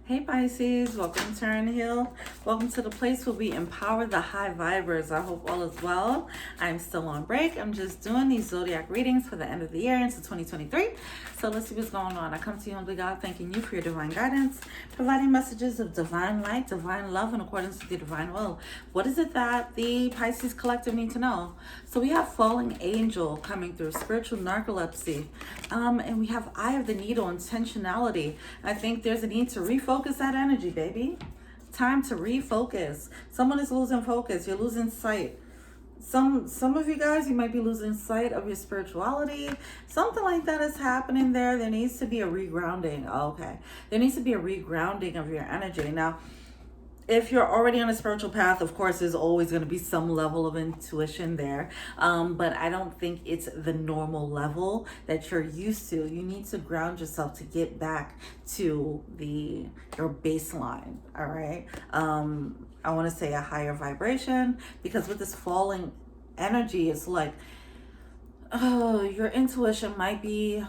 Hey Pisces, welcome to Turn Hill. Welcome to the place where we empower the high vibers. I hope all is well. I'm still on break. I'm just doing these zodiac readings for the end of the year into 2023. So let's see what's going on. I come to you, humbly God, thanking you for your divine guidance, providing messages of divine light, divine love in accordance with your divine will. What is it that the Pisces collective need to know? So we have falling angel coming through, spiritual narcolepsy, and we have eye of the needle, intentionality. I think there's a need to refocus that energy, baby. Time to refocus. Someone is losing focus. You're losing sight. Some of you guys, you might be losing sight of your spirituality. Something like that is happening there. There needs to be a regrounding. Okay. There needs to be a regrounding of your energy. Now, if you're already on a spiritual path, of course, there's always going to be some level of intuition there. But I don't think it's the normal level that you're used to. You need to ground yourself to get back to your baseline. All right. I want to say a higher vibration, because with this falling energy, it's like, oh, your intuition might be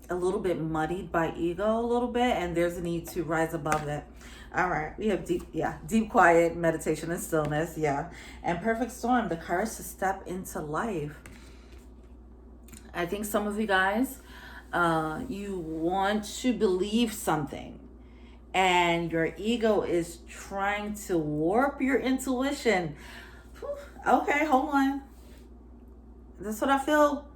a little bit muddied by ego a little bit, and there's a need to rise above it. All right, we have deep quiet, meditation and stillness, and perfect storm, the courage to step into life. I think some of you guys, you want to believe something, and your ego is trying to warp your intuition. Okay, hold on. That's what I feel.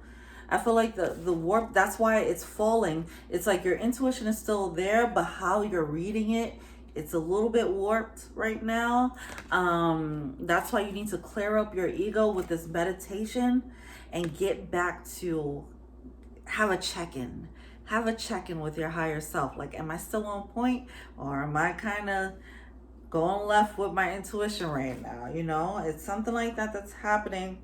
I feel like the warp, that's why it's falling. It's like your intuition is still there, but how you're reading it, it's a little bit warped right now. That's why you need to clear up your ego with this meditation and get back to have a check-in. Have a check-in with your higher self. Like, am I still on point, or am I kind of going left with my intuition right now? You know, it's something like that that's happening.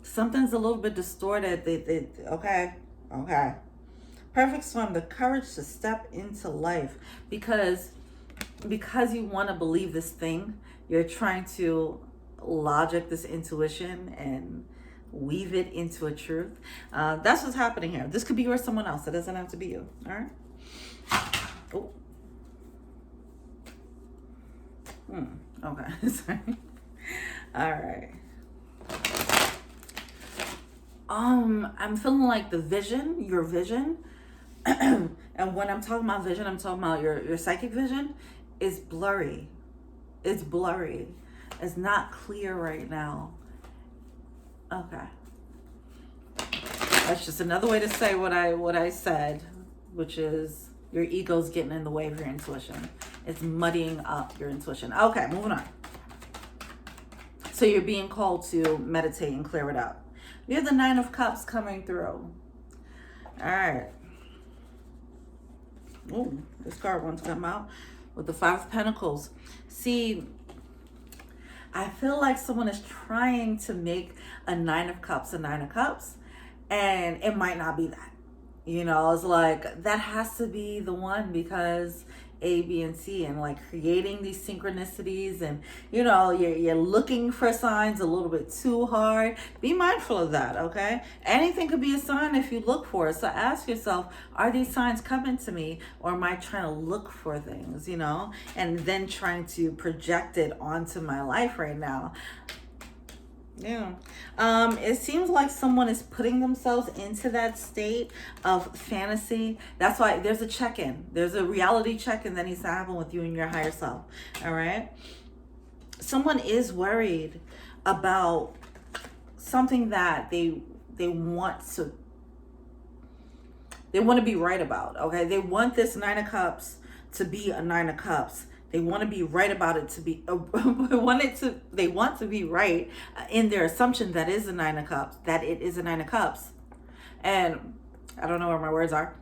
Something's a little bit distorted. Okay. Perfect storm, the courage to step into life, because you want to believe this thing, you're trying to logic this intuition and weave it into a truth. That's what's happening here. This could be you or someone else. It doesn't have to be you. All right. Oh. Okay. Sorry. All right. I'm feeling like the vision, your vision, and when I'm talking about vision, I'm talking about your psychic vision is blurry. It's blurry. It's not clear right now. Okay. That's just another way to say what I said, which is your ego's getting in the way of your intuition. It's muddying up your intuition. Okay, moving on. So you're being called to meditate and clear it up. We have the Nine of Cups coming through. All right. Oh, this card wants to come out with the Five of Pentacles. See, I feel like someone is trying to make a Nine of Cups a Nine of Cups, and it might not be that. You know, it's like, that has to be the one because A, B, and C, and like creating these synchronicities, and you know, you're looking for signs a little bit too hard. Be mindful of that, okay? Anything could be a sign if you look for it. So ask yourself, are these signs coming to me, or am I trying to look for things, you know, and then trying to project it onto my life right now? Yeah. It seems like someone is putting themselves into that state of fantasy. That's why there's a check-in. There's a reality check-in that needs to happen with you and your higher self. All right. Someone is worried about something that they want to be right about. Okay. They want this Nine of Cups to be a Nine of Cups. They want to be right about it to be, they want to be right in their assumption that is a Nine of Cups, that it is a Nine of Cups. And I don't know where my words are.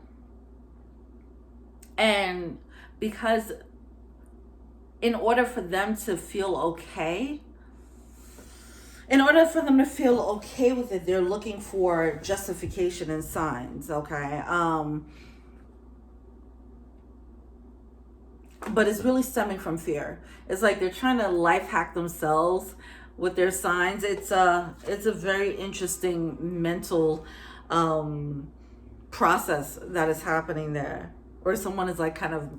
And because in order for them to feel okay, with it, they're looking for justification and signs, okay? But it's really stemming from fear. It's like they're trying to life hack themselves with their signs. It's a very interesting mental process that is happening there, or someone is like kind of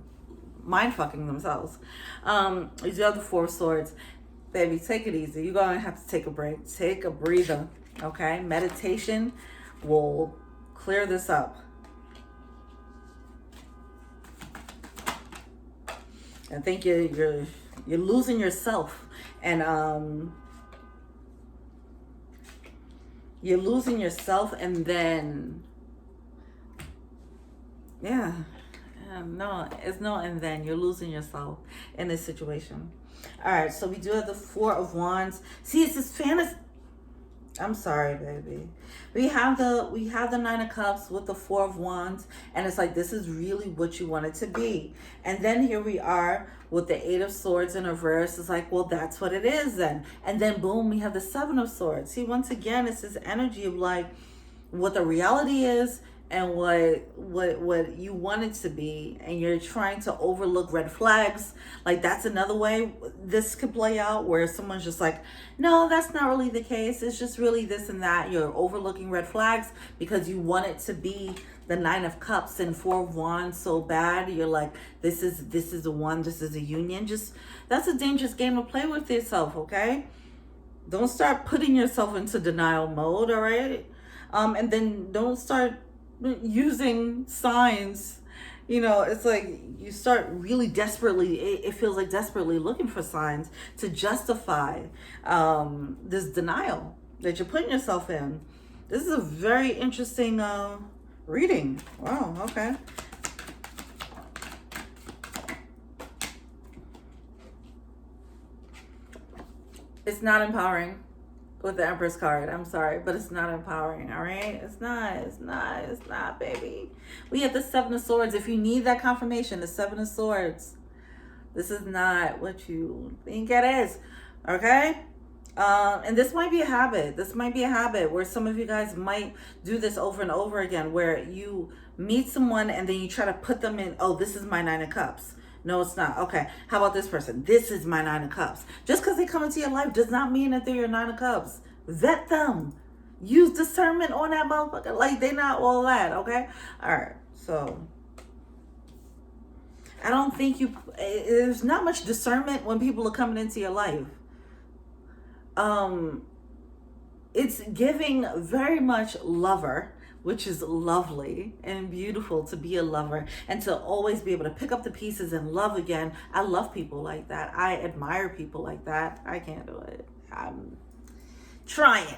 mind fucking themselves. You do have the Four of Swords. Baby, take it easy. You're going to have to take a break. Take a breather, okay? Meditation will clear this up. I think you're losing yourself, and you're losing yourself, and then no, it's no and then. You're losing yourself in this situation. All right, so we do have the Four of Wands. See, it's this fantasy. I'm sorry, baby. We have the Nine of Cups with the Four of Wands, and it's like, this is really what you want it to be. And then here we are with the Eight of Swords in reverse. It's like, well, that's what it is then. And then boom, we have the Seven of Swords. See, once again, it's this energy of like what the reality is and what you want it to be, and you're trying to overlook red flags. Like, that's another way this could play out, where someone's just like, no, that's not really the case, it's just really this and that. You're overlooking red flags because you want it to be the Nine of Cups and Four of Wands so bad. You're like, this is a one, this is a union. Just, that's a dangerous game to play with yourself, okay? Don't start putting yourself into denial mode, all right? And then don't start using signs. You know, it's like you start really desperately, it feels like desperately looking for signs to justify this denial that you're putting yourself in. This is a very interesting reading. Wow, okay. It's not empowering with the Empress card. I'm sorry, but it's not empowering, all right? It's not, baby. We have the Seven of Swords. If you need that confirmation, the Seven of Swords. This is not what you think it is, okay? And this might be a habit. This might be a habit where some of you guys might do this over and over again, where you meet someone and then you try to put them in, oh, this is my Nine of Cups. No, it's not. Okay, how about this person? This is my Nine of Cups. Just because they come into your life does not mean that they're your Nine of Cups. Vet them. Use discernment on that motherfucker. Like, they not all that, okay? All right, so I don't think there's not much discernment when people are coming into your life. It's giving very much lover, which is lovely and beautiful to be a lover and to always be able to pick up the pieces and love again. I love people like that. I admire people like that. I can't do it. I'm trying.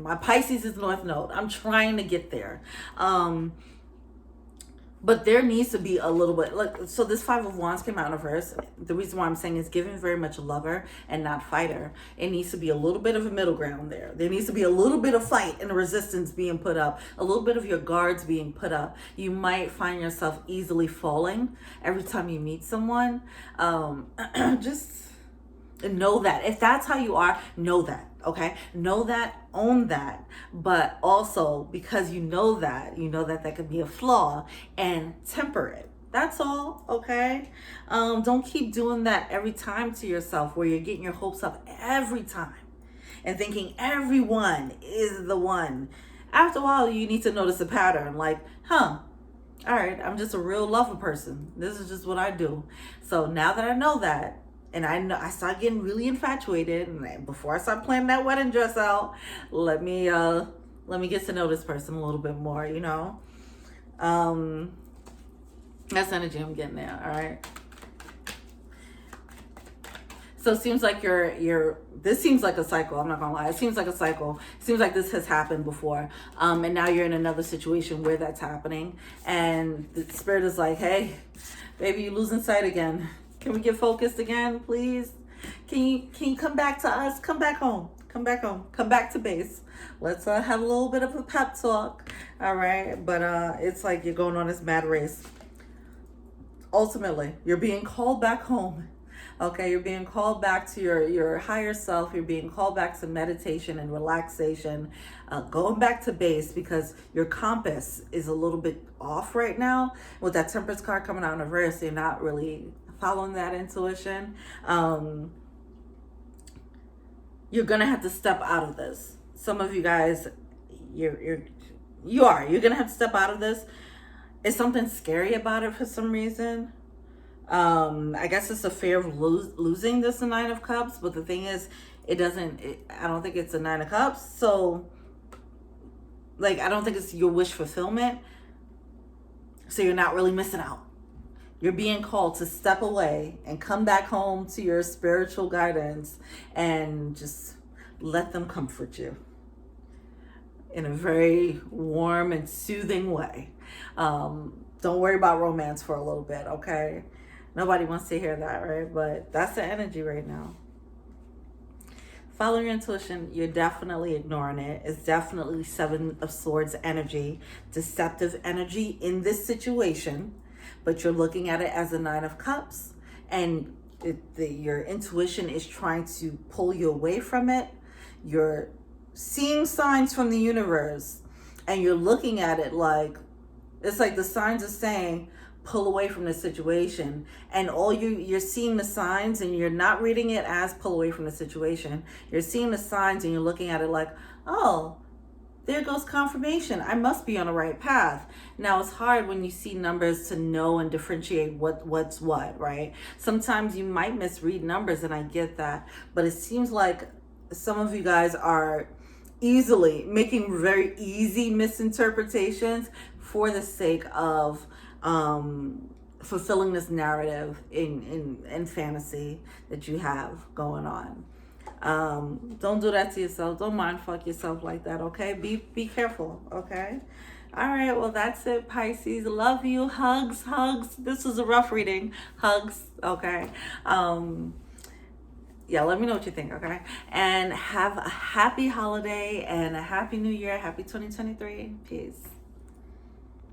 My Pisces is North Node. I'm trying to get there. But there needs to be a little bit, like, so this Five of Wands came out in reverse. The reason why I'm saying is giving very much lover and not fighter. It needs to be a little bit of a middle ground there. There needs to be a little bit of fight and resistance being put up, a little bit of your guards being put up. You might find yourself easily falling every time you meet someone. Just know that. If that's how you are, know that. Okay, know that, own that, but also because you know that that could be a flaw, and temper it. That's all, okay? Don't keep doing that every time to yourself, where you're getting your hopes up every time and thinking everyone is the one. After a while, you need to notice a pattern, like, all right, I'm just a real lover person. This is just what I do. So now that I know that, and I start getting really infatuated, and before I start planning that wedding dress out, let me get to know this person a little bit more, you know. That's energy I'm getting there, all right? So it seems like this seems like a cycle. I'm not gonna lie. It seems like a cycle. It seems like this has happened before. And now you're in another situation where that's happening. And the spirit is like, hey, baby, you're losing sight again. Can we get focused again, please? Can you come back to us? Come back home. Come back home. Come back to base. Let's have a little bit of a pep talk. All right. But it's like you're going on this mad race. Ultimately, you're being called back home. Okay, you're being called back to your higher self. You're being called back to meditation and relaxation, going back to base, because your compass is a little bit off right now. With that Temperance card coming out in reverse, you're not really following that intuition. You're gonna have to step out of this. Some of you guys, you're gonna have to step out of this. Is something scary about it for some reason? I guess it's a fear of losing this Nine of Cups, but the thing is, I don't think it's a Nine of Cups. So, like, I don't think it's your wish fulfillment. So you're not really missing out. You're being called to step away and come back home to your spiritual guidance and just let them comfort you in a very warm and soothing way. Don't worry about romance for a little bit, okay? Nobody wants to hear that, right? But that's the energy right now. Follow your intuition. You're definitely ignoring it. It's definitely Seven of Swords energy, deceptive energy in this situation, but you're looking at it as a Nine of Cups, and your intuition is trying to pull you away from it. You're seeing signs from the universe, and you're looking at it like, it's like the signs are saying, pull away from the situation, and you're seeing the signs, and you're not reading it as pull away from the situation. You're seeing the signs and you're looking at it like, oh, there goes confirmation. I must be on the right path. Now, it's hard when you see numbers to know and differentiate what's what, right? Sometimes you might misread numbers, and I get that, but it seems like some of you guys are easily making very easy misinterpretations for the sake of fulfilling this narrative in fantasy that you have going on. Don't do that to yourself. Don't mind fuck yourself like that, okay? Be careful, okay? All right, well, that's it, Pisces. Love you. Hugs. This was a rough reading. Hugs, okay? Yeah, let me know what you think, okay? And have a happy holiday and a happy new year. Happy 2023. Peace.